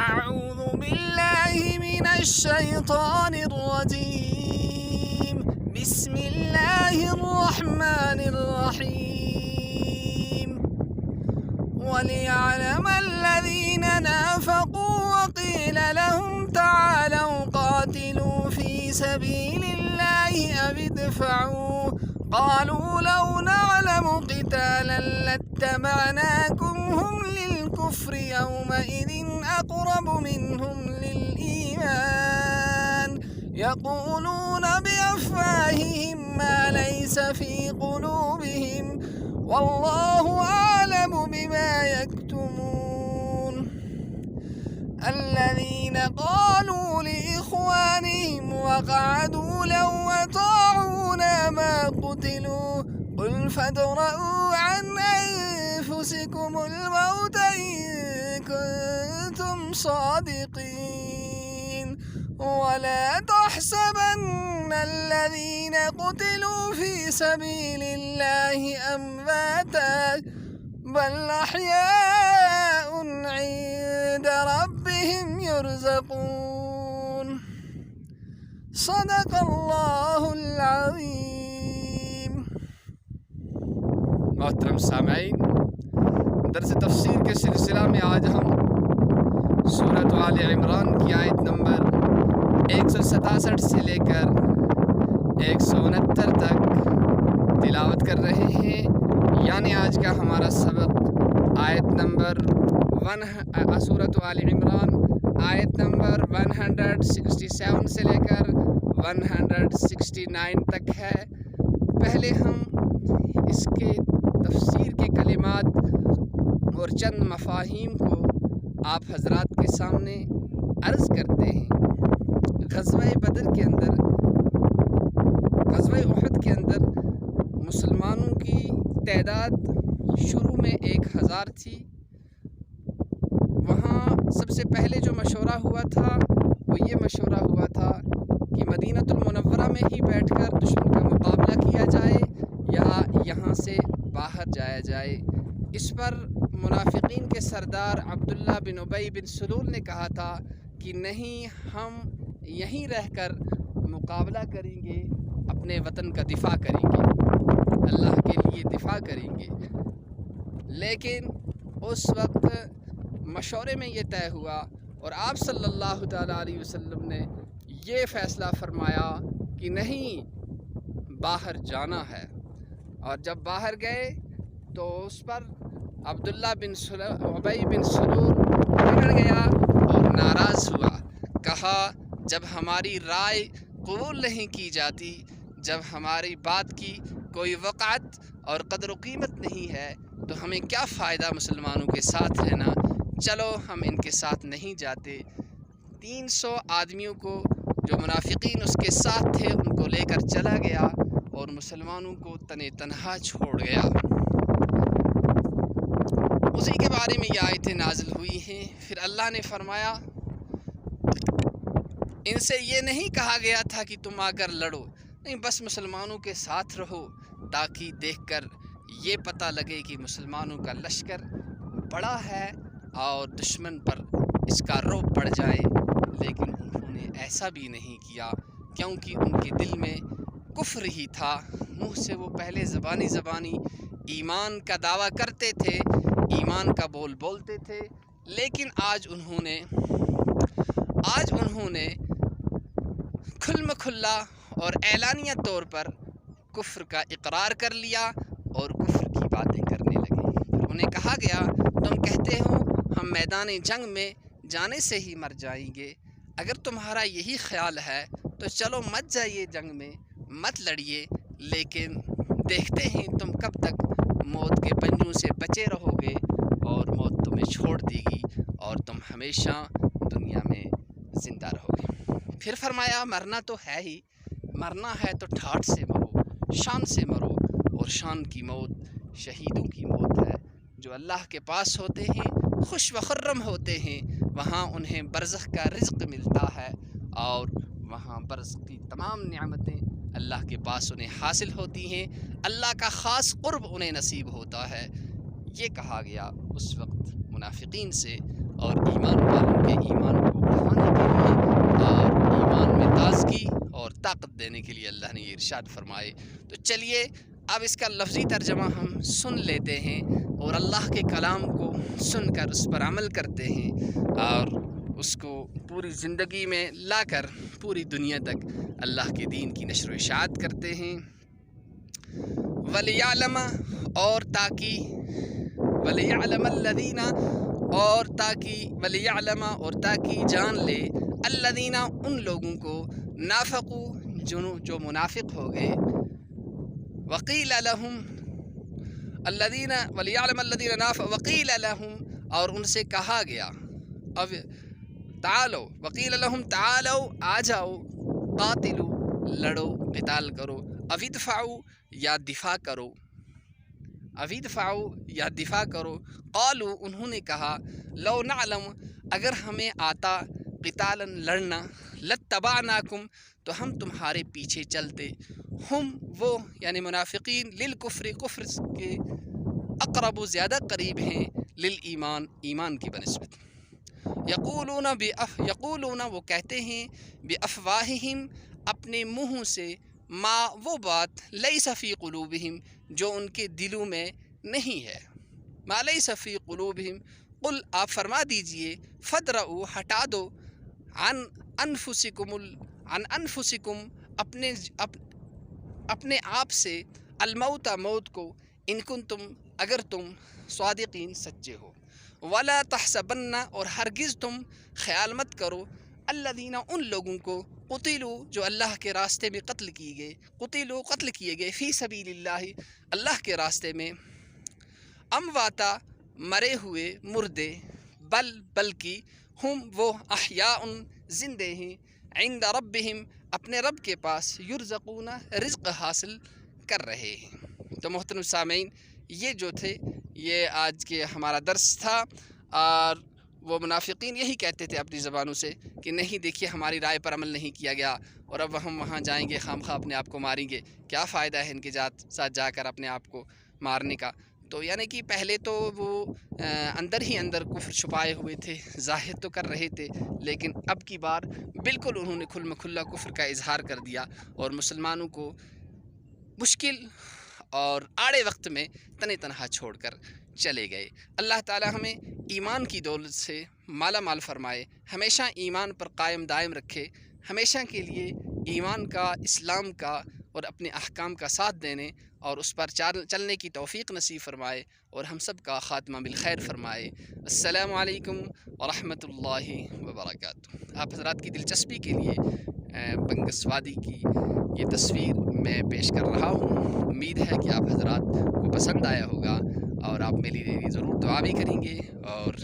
أعوذ بالله من الشيطان الرجيم. بسم الله الرحمن الرحيم. وليعلم الذين نافقوا وقيل لهم تعالوا قاتلوا في سبيل الله أو ادفعوا قالوا لو نعلم قتالا لاتبعناكم هم للكفر يومئذ أقرب منهم للإيمان يقولون بأفواههم ما ليس في قلوبهم والله أعلم بما يكتمون. الذين قالوا لإخوانهم وقعدوا لو أطاعونا ما قتلوا قل فادرءوا عن أنفسكم الموت إن كنتم صادقين ولا تحسبن الذين قتلوا في سبيل الله أمواتا بل أحياء عند ربهم يرزقون. صدق اللہ العظیم. محترم سامعین، درس تفسیر کے سلسلہ میں آج ہم سورۃ آل عمران کی آیت نمبر 167 سے لے کر 169 تک تلاوت کر رہے ہیں. یعنی آج کا ہمارا سبق آیت نمبر سورۃ آل عمران آیت نمبر 167 سے لے کر 169 تک ہے. پہلے ہم اس کے تفسیر کے کلمات اور چند مفاہیم کو آپ حضرات کے سامنے عرض کرتے ہیں. غزوہ بدر کے اندر، غزوہ احد کے اندر مسلمانوں کی تعداد شروع میں 1000 تھی. وہاں سب سے پہلے جو مشورہ ہوا تھا وہ یہ مشورہ ہوا تھا کہ مدینہ المنورہ میں ہی بیٹھ کر دشمن کا مقابلہ کیا جائے یا یہاں سے باہر جایا جائے. اس پر منافقین کے سردار عبداللہ بن ابی بن سلول نے کہا تھا کہ نہیں، ہم یہیں رہ کر مقابلہ کریں گے، اپنے وطن کا دفاع کریں گے، اللہ کے لیے دفاع کریں گے. لیکن اس وقت مشورے میں یہ طے ہوا اور آپ صلی اللہ تعالیٰ علیہ وسلم نے یہ فیصلہ فرمایا کہ نہیں، باہر جانا ہے. اور جب باہر گئے تو اس پر عبداللہ بن ابی بن سلول بگڑ گیا اور ناراض ہوا. کہا جب ہماری رائے قبول نہیں کی جاتی، جب ہماری بات کی کوئی وقعت اور قدر و قیمت نہیں ہے تو ہمیں کیا فائدہ مسلمانوں کے ساتھ رہنا، چلو ہم ان کے ساتھ نہیں جاتے. 300 آدمیوں کو جو منافقین اس کے ساتھ تھے ان کو لے کر چلا گیا اور مسلمانوں کو تنہا چھوڑ گیا. اسی کے بارے میں یہ آیتیں نازل ہوئی ہیں. پھر اللہ نے فرمایا ان سے یہ نہیں کہا گیا تھا کہ تم آ کر لڑو، نہیں، بس مسلمانوں کے ساتھ رہو تاکہ دیکھ کر یہ پتہ لگے کہ مسلمانوں کا لشکر بڑا ہے اور دشمن پر اس کا رعب بڑھ جائے. لیکن انہوں نے ایسا بھی نہیں کیا کیونکہ ان کے دل میں کفر ہی تھا. منہ سے وہ پہلے زبانی ایمان کا دعویٰ کرتے تھے، ایمان کا بول بولتے تھے، لیکن آج انہوں نے کھلم کھلا اور اعلانیہ طور پر کفر کا اقرار کر لیا اور کفر کی باتیں کرنے لگے. انہیں کہا گیا تم کہتے ہو ہم میدان جنگ میں جانے سے ہی مر جائیں گے، اگر تمہارا یہی خیال ہے تو چلو مت جائیے، جنگ میں مت لڑیے، لیکن دیکھتے ہیں تم کب تک موت کے پنجوں سے بچے رہو گے اور موت تمہیں چھوڑ دے گی اور تم ہمیشہ دنیا میں زندہ رہو گے. پھر فرمایا مرنا تو ہے ہی، مرنا ہے تو ٹھاٹھ سے مرو، شان سے مرو، اور شان کی موت شہیدوں کی موت ہے جو اللہ کے پاس ہوتے ہیں، خوش و خرم ہوتے ہیں. وہاں انہیں برزخ کا رزق ملتا ہے اور وہاں برزخ کی تمام نعمتیں اللہ کے پاس انہیں حاصل ہوتی ہیں، اللہ کا خاص قرب انہیں نصیب ہوتا ہے. یہ کہا گیا اس وقت منافقین سے اور ایمان والوں کے ایمان کو بڑھانے کے لیے اور ایمان میں تازگی اور طاقت دینے کے لیے اللہ نے یہ ارشاد فرمائے۔ تو چلیے اب اس کا لفظی ترجمہ ہم سن لیتے ہیں اور اللہ کے کلام کو سن کر اس پر عمل کرتے ہیں اور اس کو پوری زندگی میں لا کر پوری دنیا تک اللہ کے دین کی نشر و اشاعت کرتے ہیں۔ وَلِيَعْلَمَ اور تاکہ جان لے الذین ان لوگوں کو نافقوا جو منافق ہو گئے، وقیل لہم وَلِيَعْلَمَ الَّذِينَ نَافَقُوا وقیل لہم اور ان سے کہا گیا اب تعالو وقیل لہم تعالو آ جاؤ، قاتلو لڑو قتال کرو، اوِدفعوا یا دفاع کرو، قالوا انہوں نے کہا لو نعلم اگر ہمیں آتا قتالا لڑنا، لاتبعناکم تو ہم تمہارے پیچھے چلتے، ہم وہ یعنی منافقین للکفر کفر کے اقرب زیادہ قریب ہیں، للایمان ایمان کی بنسبت، یقولون وہ کہتے ہیں بافواہہم اپنے منہوں سے، ما وہ بات لیس فی قلوبہم جو ان کے دلوں میں نہیں ہے، ما لیس فی قلوبہم، قل آپ فرما دیجئے فدرؤ ہٹا دو، عن انفسکم اپنے آپ سے، الموت موت کو، ان کنتم اگر تم صادقین سچے ہو، ولا تحسبن اور ہرگز تم خیال مت کرو، الذین ان لوگوں کو، قتلوا جو اللہ کے راستے میں قتل کیے گئے، فی سبیل اللہ اللہ کے راستے میں، امواتا مرے ہوئے مردے، بلکہ ہم وہ احیاء زندے ہیں، عند ربہم اپنے رب کے پاس، یرزقون رزق حاصل کر رہے ہیں۔ تو محترم سامعین یہ جو تھے یہ آج کے ہمارا درس تھا، اور وہ منافقین یہی کہتے تھے اپنی زبانوں سے کہ نہیں دیکھیے ہماری رائے پر عمل نہیں کیا گیا اور اب ہم وہاں جائیں گے خام خواہ اپنے آپ کو ماریں گے، کیا فائدہ ہے ان کے ساتھ جا کر اپنے آپ کو مارنے کا۔ تو یعنی کہ پہلے تو وہ اندر ہی اندر کفر چھپائے ہوئے تھے، ظاہر تو کر رہے تھے، لیکن اب کی بار بالکل انہوں نے کھل مکھلا کفر کا اظہار کر دیا اور مسلمانوں کو مشکل اور آڑے وقت میں تنہا چھوڑ کر چلے گئے۔ اللہ تعالی ہمیں ایمان کی دولت سے مالا مال فرمائے، ہمیشہ ایمان پر قائم دائم رکھے، ہمیشہ کے لیے ایمان کا، اسلام کا اور اپنے احکام کا ساتھ دینے اور اس پر چلنے کی توفیق نصیب فرمائے، اور ہم سب کا خاتمہ بالخیر فرمائے۔ السلام علیکم ورحمۃ اللہ وبرکاتہ۔ آپ حضرات کی دلچسپی کے لیے بنگس وادی کی یہ تصویر میں پیش کر رہا ہوں، امید ہے کہ آپ حضرات کو پسند آیا ہوگا اور آپ میرے لیے ضرور دعا بھی کریں گے اور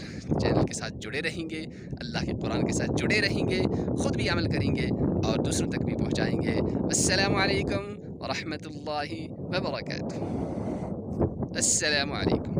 چینل کے ساتھ جڑے رہیں گے، اللہ کے قرآن کے ساتھ جڑے رہیں گے، خود بھی عمل کریں گے اور دوسروں تک بھی پہنچائیں گے۔ السلام علیکم ورحمۃ اللہ وبرکاتہ۔ السلام علیکم۔